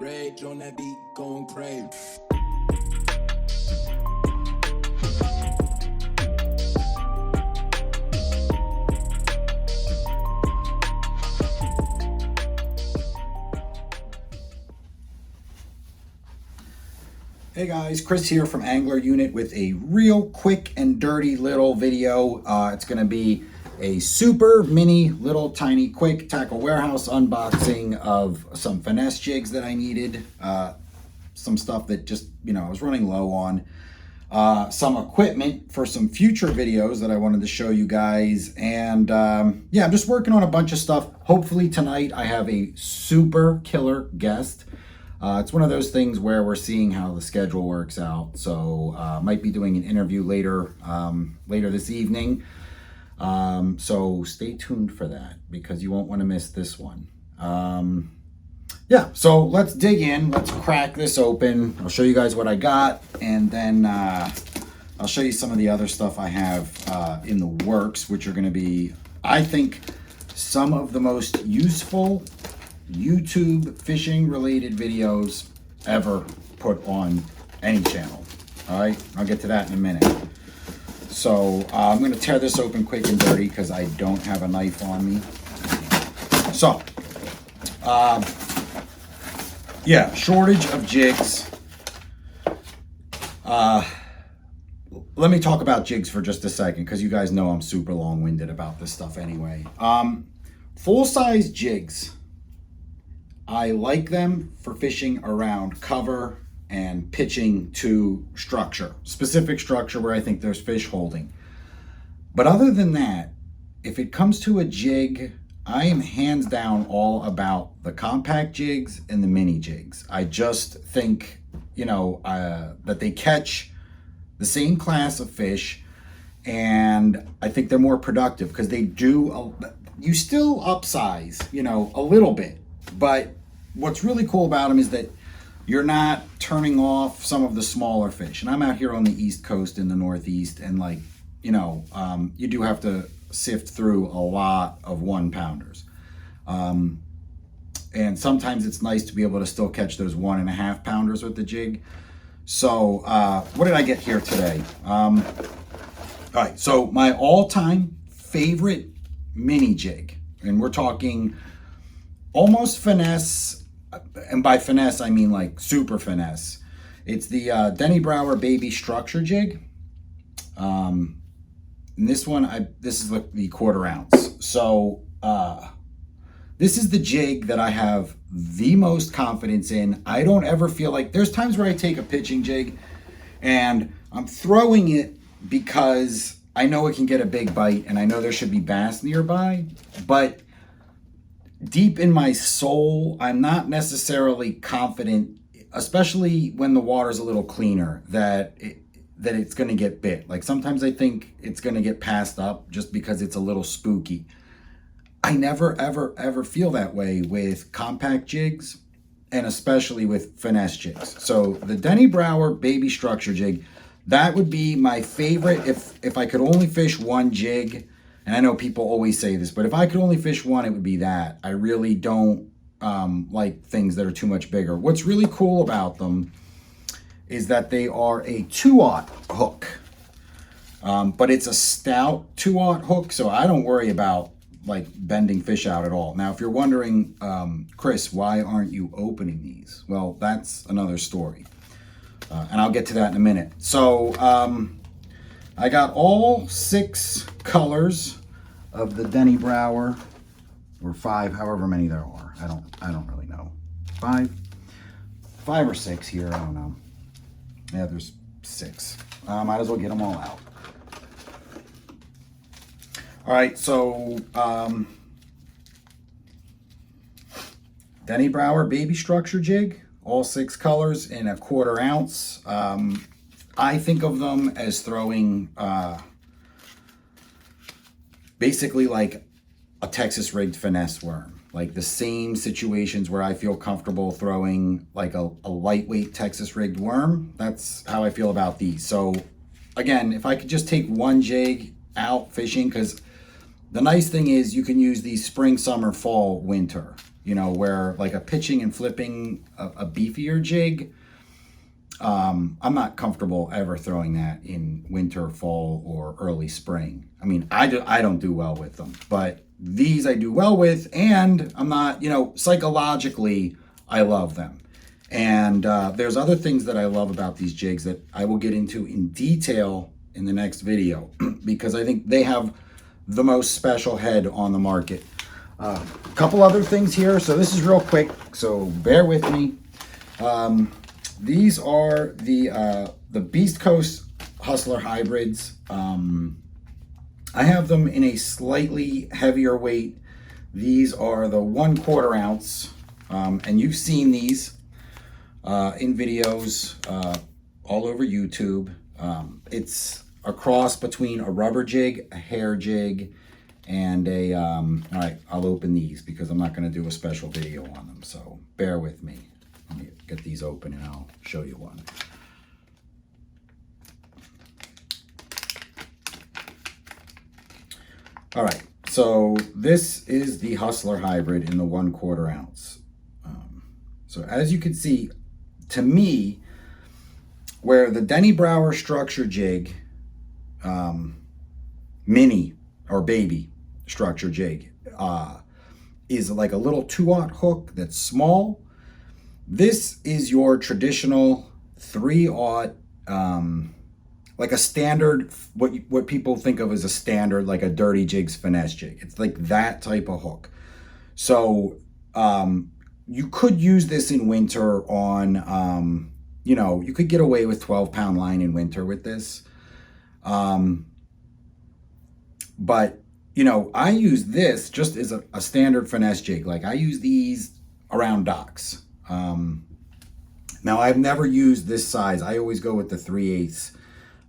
Rage on that beat, going crazy. Hey guys, Chris here from Angler Unit with a real quick and dirty little video. It's going to be a super mini, little tiny, quick tackle warehouse unboxing of some Finesse jigs that I needed. Some stuff that just, I was running low on. Some equipment for some future videos that I wanted to show you guys. And yeah, I'm just working on a bunch of stuff. Hopefully tonight I have a super killer guest. It's one of those things where we're seeing how the schedule works out. So might be doing an interview later this evening. So stay tuned for that because you won't want to miss this one. Yeah, so let's dig in. Let's crack this open. I'll show you guys what I got, and then I'll show you some of the other stuff I have in the works, which are going to be, I think, some of the most useful YouTube fishing related videos ever put on any channel. All right, I'll get to that in a minute. So I'm going to tear this open quick and dirty because I don't have a knife on me. So yeah, shortage of jigs. Let me talk about jigs for just a second because you guys know I'm super long-winded about this stuff anyway. Full-size jigs, I like them for fishing around cover and pitching to structure, specific structure where I think there's fish holding. But other than that, if it comes to a jig, I am hands down all about the compact jigs and the mini jigs. I just think, that they catch the same class of fish, and I think they're more productive because they do, you still upsize, a little bit, but what's really cool about them is that you're not turning off some of the smaller fish. And I'm out here on the East Coast in the Northeast, and you do have to sift through a lot of 1-pounders. And sometimes it's nice to be able to still catch those 1.5-pounders with the jig. So what did I get here today? All right, so my all-time favorite mini jig, and we're talking almost Finesse, and by Finesse I mean like super Finesse. It's the Denny Brower Baby Structure Jig. And this one, this is the 1/4 ounce. So this is the jig that I have the most confidence in. I don't ever feel like, there's times where I take a pitching jig and I'm throwing it because I know it can get a big bite and I know there should be bass nearby, but deep in my soul, I'm not necessarily confident, especially when the water's a little cleaner, that it's going to get bit. Like sometimes I think it's going to get passed up just because it's a little spooky. I never, ever, ever feel that way with compact jigs, and especially with Finesse jigs. So the Denny Brower Baby Structure Jig, that would be my favorite if I could only fish one jig. And I know people always say this, but if I could only fish one, it would be that. I really don't like things that are too much bigger. What's really cool about them is that they are a 2/0 hook, but it's a stout 2/0 hook, so I don't worry about like bending fish out at all. Now, if you're wondering, Chris, why aren't you opening these? Well, that's another story, and I'll get to that in a minute. So I got all 6 colors of the Denny Brower, or 5, however many there are. I don't really know. 5 or 6 here. I don't know. Yeah, there's 6. Might as well get them all out. All right, so Denny Brower Baby Structure Jig, all 6 colors in a 1/4 ounce. I think of them as throwing basically like a Texas rigged Finesse worm, like the same situations where I feel comfortable throwing like a lightweight Texas rigged worm. That's how I feel about these. So again, if I could just take one jig out fishing, because the nice thing is you can use these spring, summer, fall, winter. you know, where like a pitching and flipping a beefier jig, I'm not comfortable ever throwing that in winter, fall, or early spring. I mean, I don't do well with them, but these I do well with, and I'm not, you know, psychologically, I love them. And there's other things that I love about these jigs that I will get into in detail in the next video because I think they have the most special head on the market. A couple other things here. So this is real quick, so bear with me. These are the Beast Coast Hustler hybrids. I have them in a slightly heavier weight. These are the 1/4 ounce, and you've seen these in videos all over YouTube. It's a cross between a rubber jig, a hair jig, and a, all right, I'll open these because I'm not going to do a special video on them, so bear with me. Let me get these open and I'll show you one. All right, so this is the Hustler Hybrid in the 1/4 ounce. So as you can see, to me, where the Denny Brauer structure jig, mini or baby structure jig, is like a little 2/0 hook that's small. This is your traditional 3/0, like a standard, what people think of as a standard, like a Dirty Jigs finesse jig. It's like that type of hook. So you could use this in winter on, you know, you could get away with 12-pound line in winter with this. But, you know, I use this just as a standard finesse jig. Like I use these around docks. Now I've never used this size. I always go with the 3/8.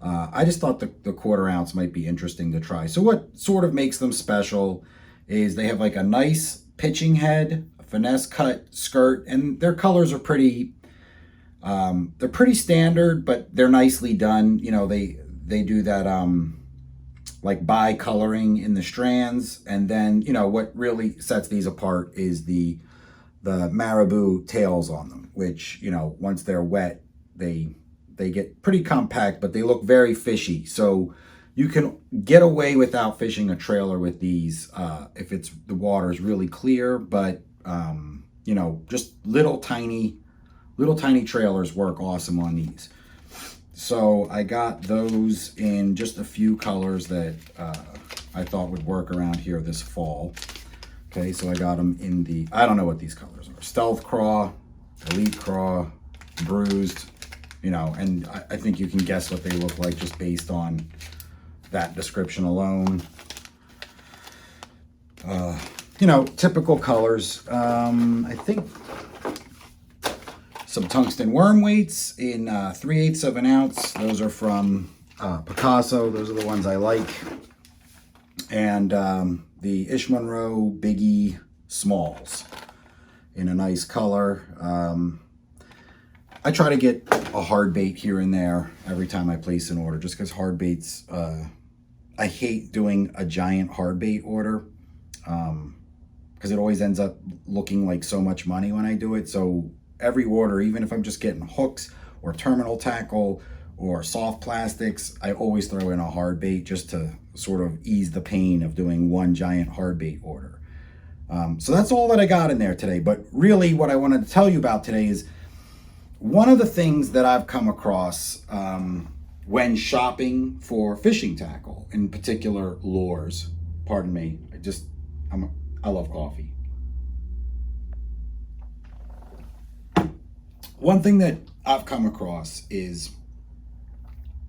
I just thought the 1/4 ounce might be interesting to try. So what sort of makes them special is they have like a nice pitching head, a finesse cut skirt, and their colors are pretty, they're pretty standard, but they're nicely done. You know, they do that, like bi-coloring in the strands. And then, you know, what really sets these apart is the marabou tails on them, which, you know, once they're wet, they get pretty compact, but they look very fishy. So you can get away without fishing a trailer with these if the water is really clear. But you know, just little tiny trailers work awesome on these. So I got those in just a few colors that I thought would work around here this fall. Okay, so I got them in the, I don't know what these colors are. Stealth Craw, Elite Craw, Bruised, you know, and I think you can guess what they look like just based on that description alone. You know, typical colors. I think some tungsten worm weights in 3/8 of an ounce. Those are from Picasso. Those are the ones I like. And the Ish Monroe Biggie Smalls in a nice color. I try to get a hard bait here and there every time I place an order, just because hard baits, I hate doing a giant hard bait order because it always ends up looking like so much money when I do it. So every order, even if I'm just getting hooks or terminal tackle or soft plastics, I always throw in a hard bait just to sort of ease the pain of doing one giant hard bait order. So that's all that I got in there today. But really what I wanted to tell you about today is one of the things that I've come across when shopping for fishing tackle, in particular lures. Pardon me, I love coffee. One thing that I've come across is,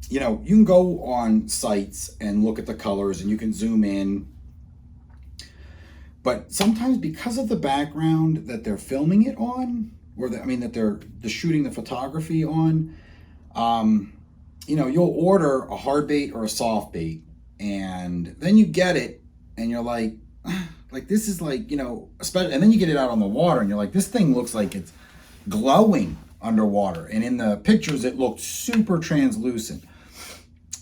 you know, you can go on sites and look at the colors and you can zoom in, but sometimes because of the background that they're filming it on, or that they're shooting the photography on, you know, you'll order a hard bait or a soft bait, and then you get it, and you're like this is like, you know, especially, and then you get it out on the water, and you're like, this thing looks like it's glowing underwater, and in the pictures it looked super translucent.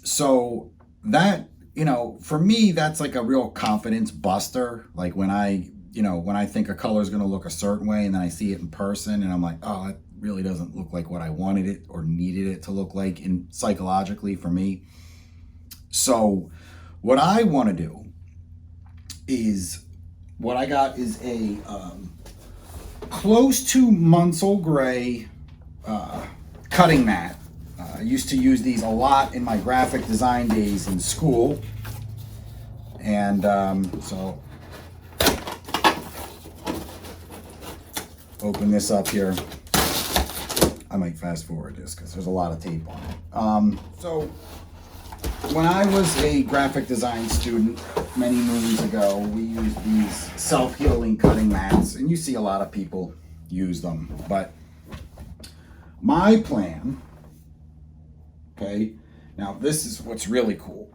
So that, you know, for me, that's like a real confidence buster. Like when I you know, when I think a color is going to look a certain way and then I see it in person and I'm like, oh, it really doesn't look like what I wanted it or needed it to look like in psychologically for me. So what I want to do is, what I got is a close to Munsell Gray cutting mat. I used to use these a lot in my graphic design days in school. And so open this up here. I might fast forward this because there's a lot of tape on it. So when I was a graphic design student many moons ago, we used these self-healing cutting mats, and you see a lot of people use them. But my plan, okay, now this is what's really cool.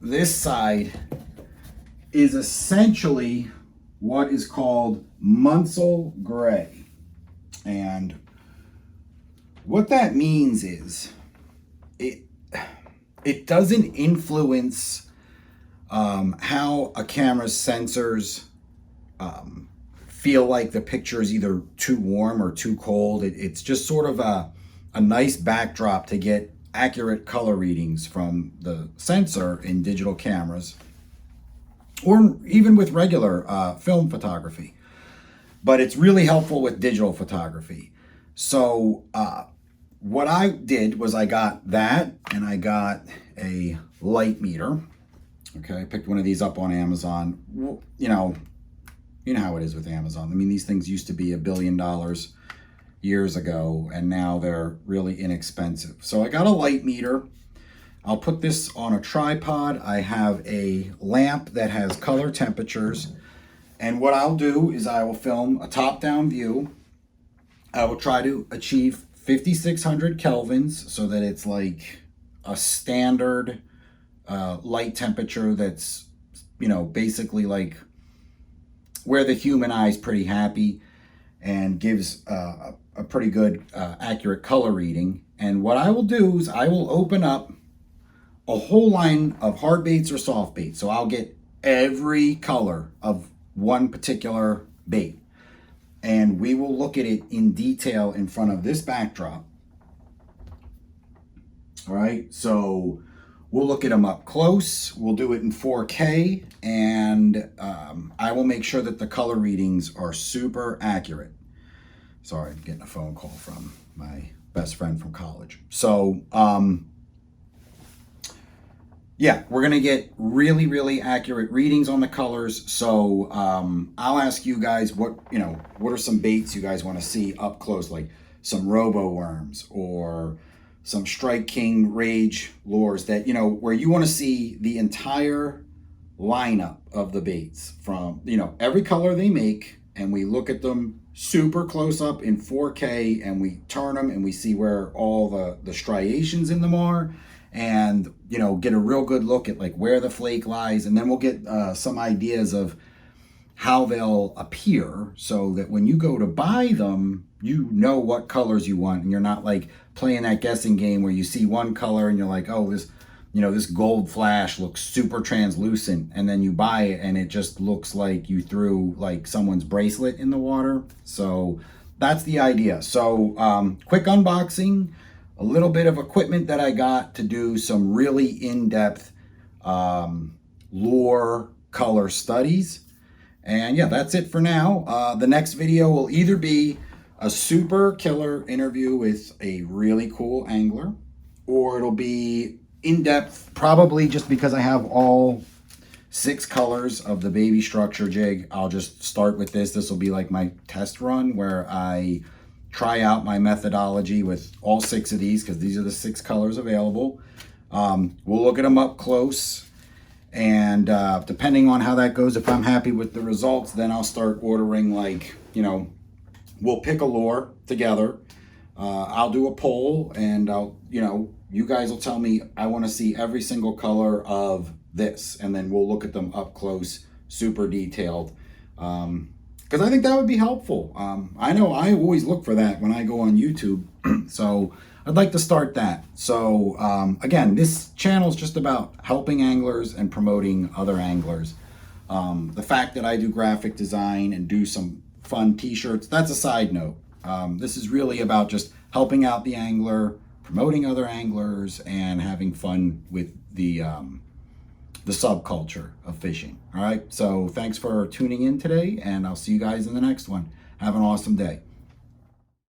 This side is essentially what is called Munsell Gray. And what that means is it doesn't influence how a camera's sensors feel like the picture is either too warm or too cold. It's just sort of a nice backdrop to get accurate color readings from the sensor in digital cameras, or even with regular film photography. But it's really helpful with digital photography. So what I did was I got that, and I got a light meter. Okay, I picked one of these up on Amazon. You know how it is with Amazon. I mean, these things used to be $1 billion years ago, and now they're really inexpensive. So I got a light meter. I'll put this on a tripod. I have a lamp that has color temperatures. And what I'll do is I will film a top-down view. I will try to achieve 5,600 kelvins so that it's like a standard light temperature that's, you know, basically like where the human eye is pretty happy and gives a pretty good accurate color reading. And what I will do is I will open up a whole line of hard baits or soft baits. So I'll get every color of one particular bait, and we will look at it in detail in front of this backdrop. All right, so we'll look at them up close. We'll do it in 4K, and I will make sure that the color readings are super accurate. Sorry, I'm getting a phone call from my best friend from college. So yeah, we're gonna get really, really accurate readings on the colors. So I'll ask you guys what are some baits you guys want to see up close, like some robo worms or some Strike King Rage lures that, where you want to see the entire lineup of the baits from, every color they make, and we look at them super close up in 4K, and we turn them and we see where all the striations in them are, and get a real good look at like where the flake lies, and then we'll get some ideas of how they'll appear, so that when you go to buy them, you know what colors you want, and you're not like playing that guessing game where you see one color and you're like, oh, this gold flash looks super translucent, and then you buy it and it just looks like you threw like someone's bracelet in the water. So that's the idea. So quick unboxing, a little bit of equipment that I got to do some really in-depth lure color studies. And yeah, that's it for now. The next video will either be a super killer interview with a really cool angler, or it'll be in-depth, probably just because I have all 6 colors of the baby structure jig. I'll just start with this. This will be like my test run where I try out my methodology with all 6 of these, because these are the 6 colors available. We'll look at them up close, and depending on how that goes, if I'm happy with the results, then I'll start ordering, like, we'll pick a lure together. I'll do a poll, and you guys will tell me, I want to see every single color of this, and then we'll look at them up close, super detailed, because I think that would be helpful. I know I always look for that when I go on YouTube, so I'd like to start that. So again, this channel is just about helping anglers and promoting other anglers. The fact that I do graphic design and do some fun t-shirts, that's a side note. This is really about just helping out the angler, promoting other anglers, and having fun with the subculture of fishing. All right, so thanks for tuning in today, and I'll see you guys in the next one. Have an awesome day.